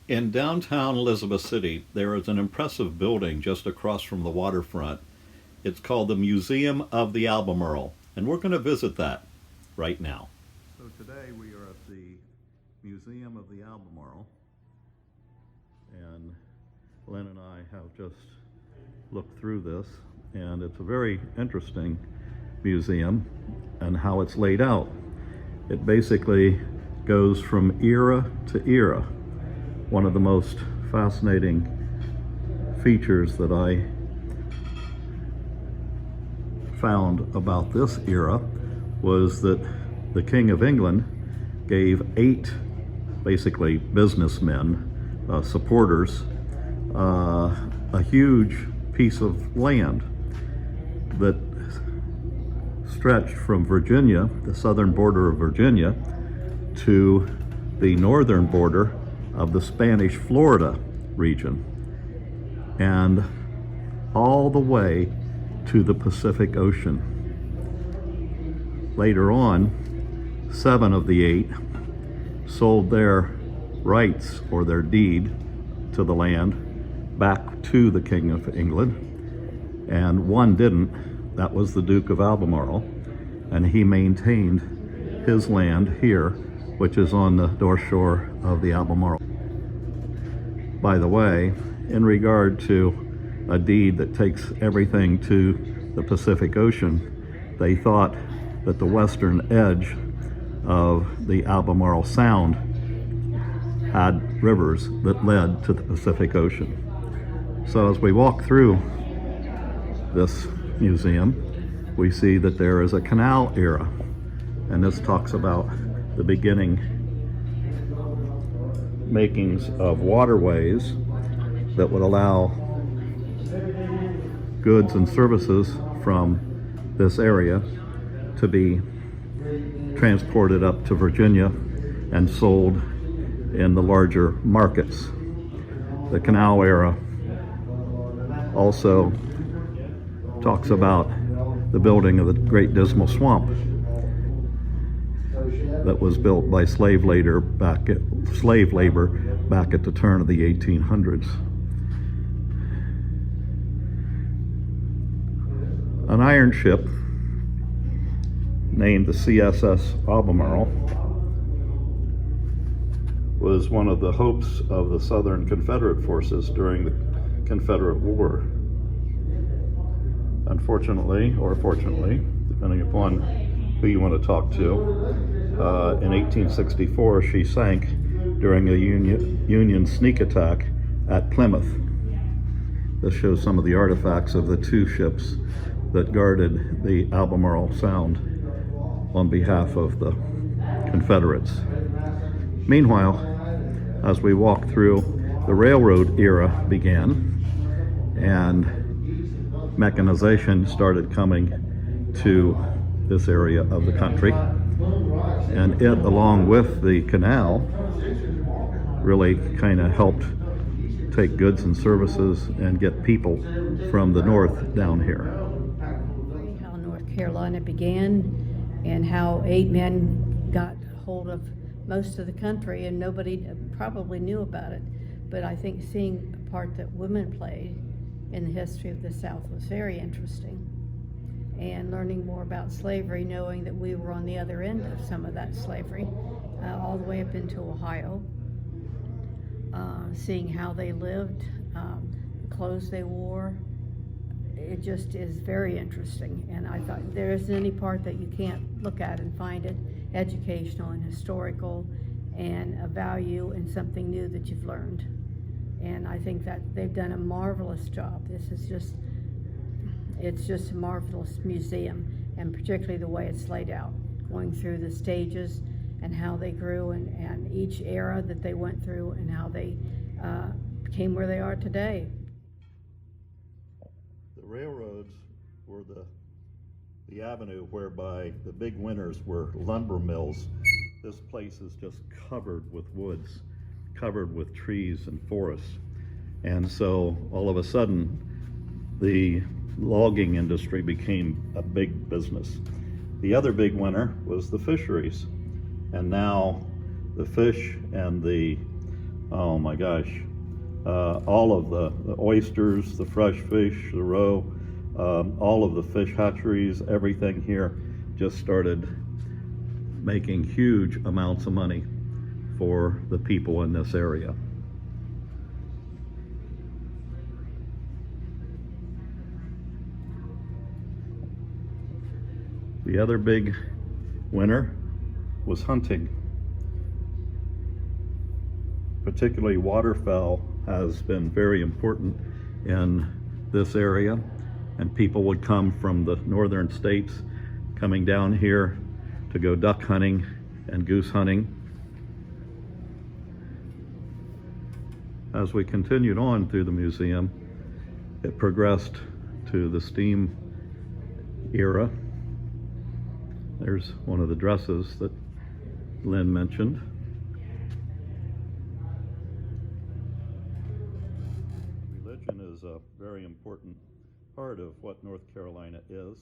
In downtown Elizabeth City, there is an impressive building just across from the waterfront. It's called the Museum of the Albemarle, and we're going to visit that right now. So today we are at the Museum of the Albemarle, and Lynn and I have just looked through this, and it's a very interesting museum and how it's laid out. It basically goes from era to era. One of the most fascinating features that I found about this era was that the King of England gave 8 basically businessmen, supporters, a huge piece of land that stretched from Virginia, the southern border of Virginia, to the northern border of the Spanish Florida region, and all the way to the Pacific Ocean. Later on, 7 of the 8 sold their rights or their deed to the land back to the King of England, and 1 didn't. That was the Duke of Albemarle, and he maintained his land here, which is on the north shore of the Albemarle. By the way, in regard to a deed that takes everything to the Pacific Ocean, they thought that the western edge of the Albemarle Sound had rivers that led to the Pacific Ocean. So as we walk through this museum, we see that there is a canal era, and this talks about the beginning makings of waterways that would allow goods and services from this area to be transported up to Virginia and sold in the larger markets. The canal era also talks about the building of the Great Dismal Swamp that was built by slave labor back at the turn of the 1800s. An iron ship named the CSS Albemarle was one of the hopes of the Southern Confederate forces during the Confederate War. Unfortunately, or fortunately, depending upon who you want to talk to, in 1864 she sank during a Union sneak attack at Plymouth. This shows some of the artifacts of the 2 ships that guarded the Albemarle Sound on behalf of the Confederates. Meanwhile, as we walk through, the railroad era began, and mechanization started coming to this area of the country, and it, along with the canal, really kind of helped take goods and services and get people from the north down here. How North Carolina began and how 8 men got hold of most of the country, and nobody probably knew about it. But I think seeing the part that women played in the history of the South was very interesting. And learning more about slavery, knowing that we were on the other end of some of that slavery, all the way up into Ohio. Seeing how they lived, the clothes they wore, it just is very interesting. And I thought there isn't any part that you can't look at and find it educational and historical and a value and something new that you've learned. And I think that they've done a marvelous job. It's just a marvelous museum, and particularly the way it's laid out, going through the stages and how they grew and each era that they went through and how they became where they are today. The railroads were the avenue whereby the big winners were lumber mills. This place is just covered with woods, covered with trees and forests. And so all of a sudden, the logging industry became a big business. The other big winner was the fisheries. And now the fish and the Oh my gosh. All of the oysters, the fresh fish, the roe, all of the fish hatcheries, everything here just started making huge amounts of money for the people in this area. The other big winner was hunting. Particularly waterfowl has been very important in this area, and people would come from the northern states coming down here to go duck hunting and goose hunting. As we continued on through the museum, it progressed to the steam era. There's one of the dresses that Lynn mentioned. Religion is a very important part of what North Carolina is.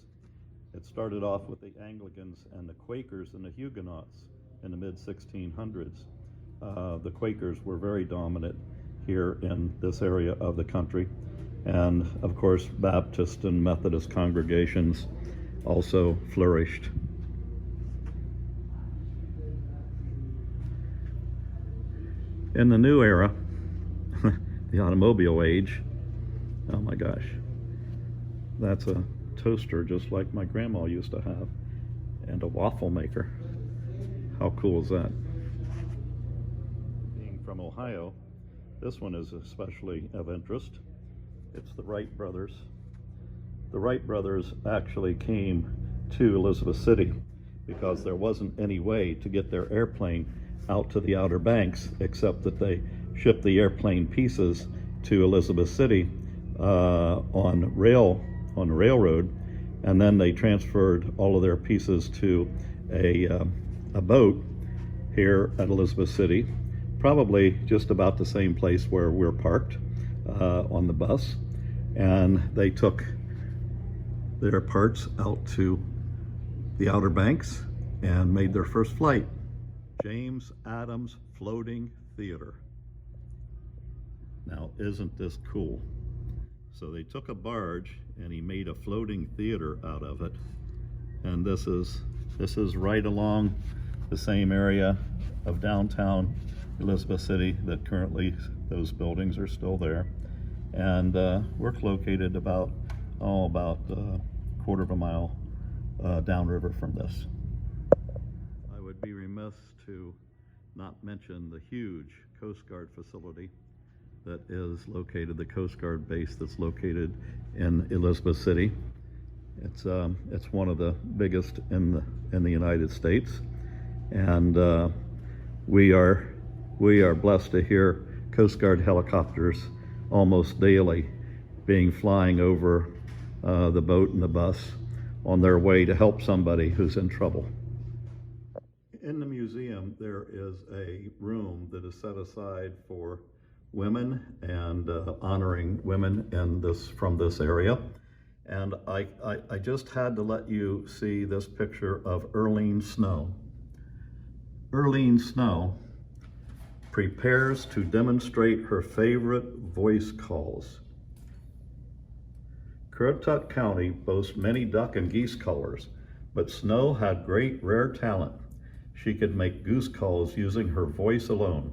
It started off with the Anglicans and the Quakers and the Huguenots in the mid-1600s. The Quakers were very dominant here in this area of the country. And of course, Baptist and Methodist congregations also flourished. In the new era, the automobile age, oh my gosh, that's a toaster just like my grandma used to have, and a waffle maker. How cool is that? Being from Ohio, this one is especially of interest. It's the Wright Brothers. The Wright Brothers actually came to Elizabeth City because there wasn't any way to get their airplane out to the Outer Banks except that they shipped the airplane pieces to Elizabeth City on the railroad, and then they transferred all of their pieces to a boat here at Elizabeth City, probably just about the same place where we're parked on the bus, and they took their parts out to the Outer Banks and made their first flight. James Adams Floating Theater. Now, isn't this cool? So they took a barge and he made a floating theater out of it. And this is right along the same area of downtown Elizabeth City that currently those buildings are still there. And we're located about a quarter of a mile downriver from this. I would be remiss to not mention the huge Coast Guard facility that is located, the Coast Guard base that's located in Elizabeth City. It's one of the biggest in the United States, and we are blessed to hear Coast Guard helicopters almost daily being flying over the boat and the bus on their way to help somebody who's in trouble. In the museum, there is a room that is set aside for women and honoring women from this area. And I just had to let you see this picture of Erleen Snow. Erleen Snow prepares to demonstrate her favorite voice calls. Currituck County boasts many duck and geese callers, but Snow had great rare talent. She could make goose calls using her voice alone.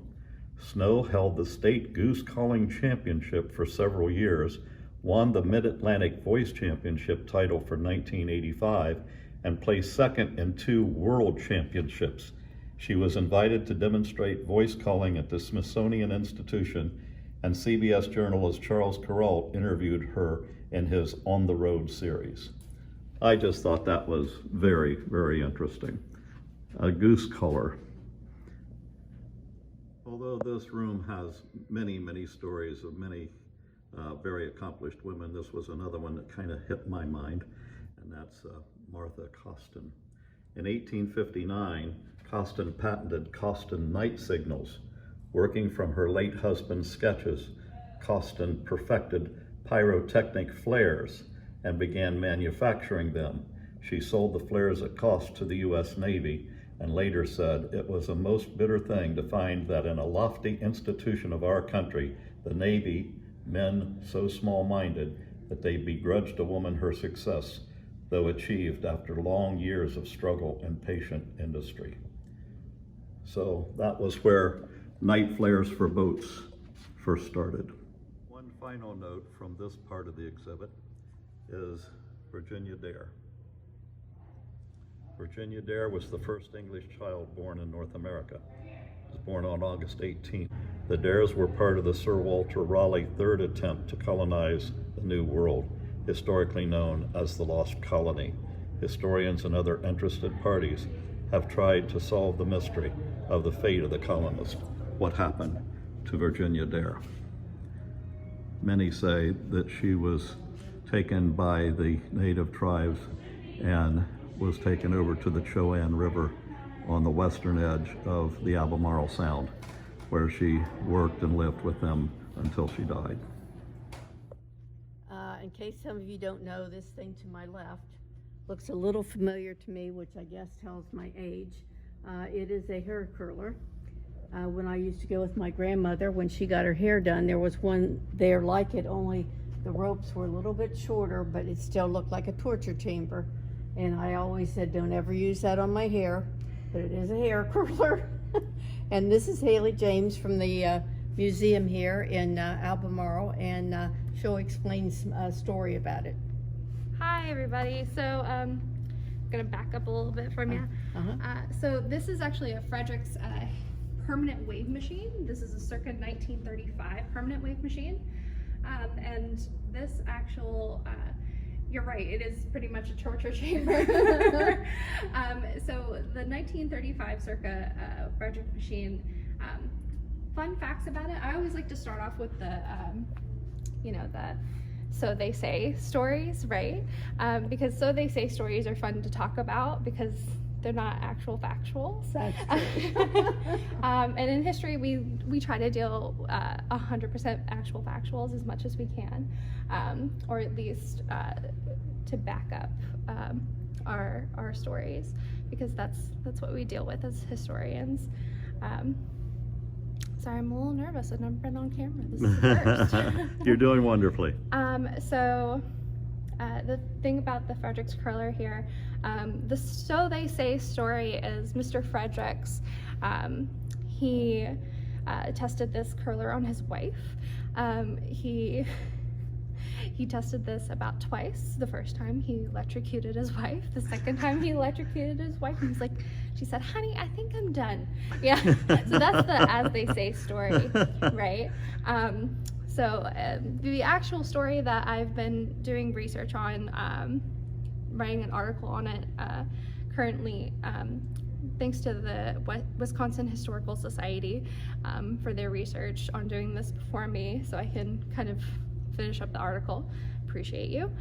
Snow held the state goose calling championship for several years, won the Mid-Atlantic Voice Championship title for 1985, and placed second in 2 world championships. She was invited to demonstrate voice calling at the Smithsonian Institution, and CBS journalist Charles Kuralt interviewed her in his On the Road series. I just thought that was very, very interesting. A goose caller. Although this room has many, many stories of many very accomplished women, this was another one that kind of hit my mind, and that's Martha Costen. In 1859, Costen patented Costen night signals. Working from her late husband's sketches, Costen perfected pyrotechnic flares and began manufacturing them. She sold the flares at cost to the U.S. Navy and later said, "It was a most bitter thing to find that in a lofty institution of our country, the Navy, men so small-minded that they begrudged a woman her success, though achieved after long years of struggle and patient industry." So that was where night flares for boats first started. One final note from this part of the exhibit is Virginia Dare. Virginia Dare was the first English child born in North America. She was born on August 18th. The Dares were part of the Sir Walter Raleigh third attempt to colonize the New World, historically known as the Lost Colony. Historians and other interested parties have tried to solve the mystery of the fate of the colonists. What happened to Virginia Dare? Many say that she was taken by the native tribes and was taken over to the Chowan River on the western edge of the Albemarle Sound, where she worked and lived with them until she died. In case some of you don't know, this thing to my left looks a little familiar to me, which I guess tells my age. It is a hair curler. When I used to go with my grandmother, when she got her hair done, there was one there like it, only the ropes were a little bit shorter, but it still looked like a torture chamber. And I always said, don't ever use that on my hair, but it is a hair curler. And this is Haley James from the museum here in Albemarle, and she'll explain a story about it. Hi everybody. So I'm gonna back up a little bit from you. So this is actually a Frederick's permanent wave machine. This is a circa 1935 permanent wave machine. And this actual, you're right, it is pretty much a torture chamber. So the 1935 circa Frederick machine, fun facts about it. I always like to start off with the, you know, the so they say stories, right? Because so they say stories are fun to talk about because they're not actual factuals. That's true. And in history, we try to deal 100% actual factuals as much as we can, or at least to back up our stories, because that's what we deal with as historians. Sorry, I'm a little nervous. I've never been on camera. This is the first. You're doing wonderfully. So the thing about the Frederick's curler here, the so they say story is Mr. Fredericks. He tested this curler on his wife. He tested this about twice. The first time he electrocuted his wife. The second time he electrocuted his wife. And he's like, she said, "Honey, I think I'm done." Yeah. So that's the as they say story, right? So the actual story that I've been doing research on, writing an article on it currently, thanks to the Wisconsin Historical Society for their research on doing this before me, so I can kind of finish up the article. Appreciate you.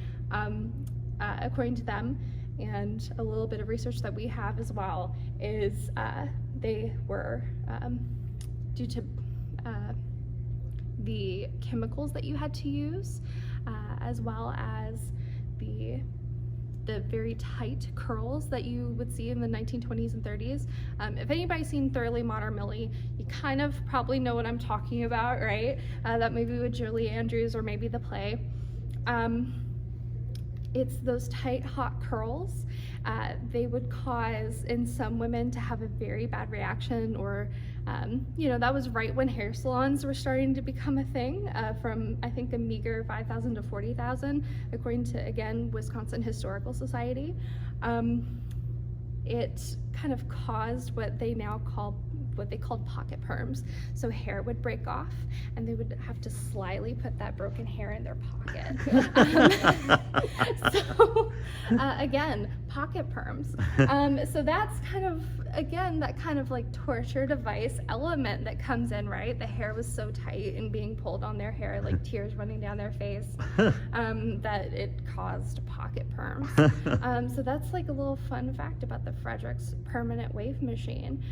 According to them, and a little bit of research that we have as well, is they were, due to the chemicals that you had to use, as well as the very tight curls that you would see in the 1920s and 30s. If anybody's seen Thoroughly Modern Millie, you kind of probably know what I'm talking about, right? That movie with Julie Andrews, or maybe the play. It's those tight, hot curls. They would cause, in some women, to have a very bad reaction, or, you know, that was right when hair salons were starting to become a thing, from, I think, a meager 5,000 to 40,000, according to, again, Wisconsin Historical Society. It kind of caused what they called pocket perms. So hair would break off, and they would have to slyly put that broken hair in their pocket. So again, pocket perms. So that's kind of, again, that kind of like torture device element that comes in, right? The hair was so tight and being pulled on their hair, like tears running down their face, that it caused pocket perms. So that's like a little fun fact about the Frederick's permanent wave machine.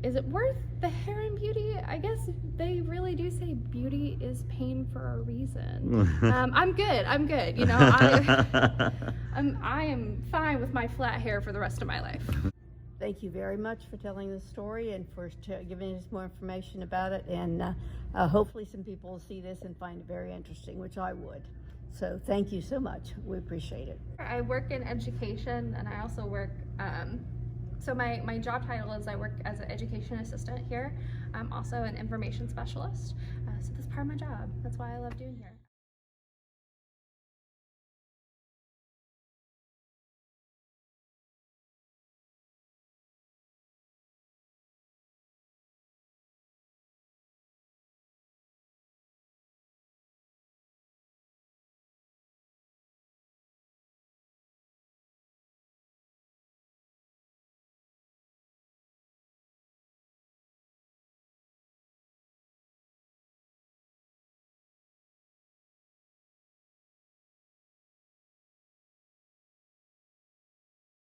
Is it worth the hair and beauty? I guess they really do say beauty is pain for a reason. I'm good. You know, I am fine with my flat hair for the rest of my life. Thank you very much for telling the story and for giving us more information about it. And hopefully some people will see this and find it very interesting, which I would. So thank you so much. We appreciate it. I work in education, and I also work, so my job title is I work as an education assistant here. I'm also an information specialist. So that's part of my job. That's why I love doing here.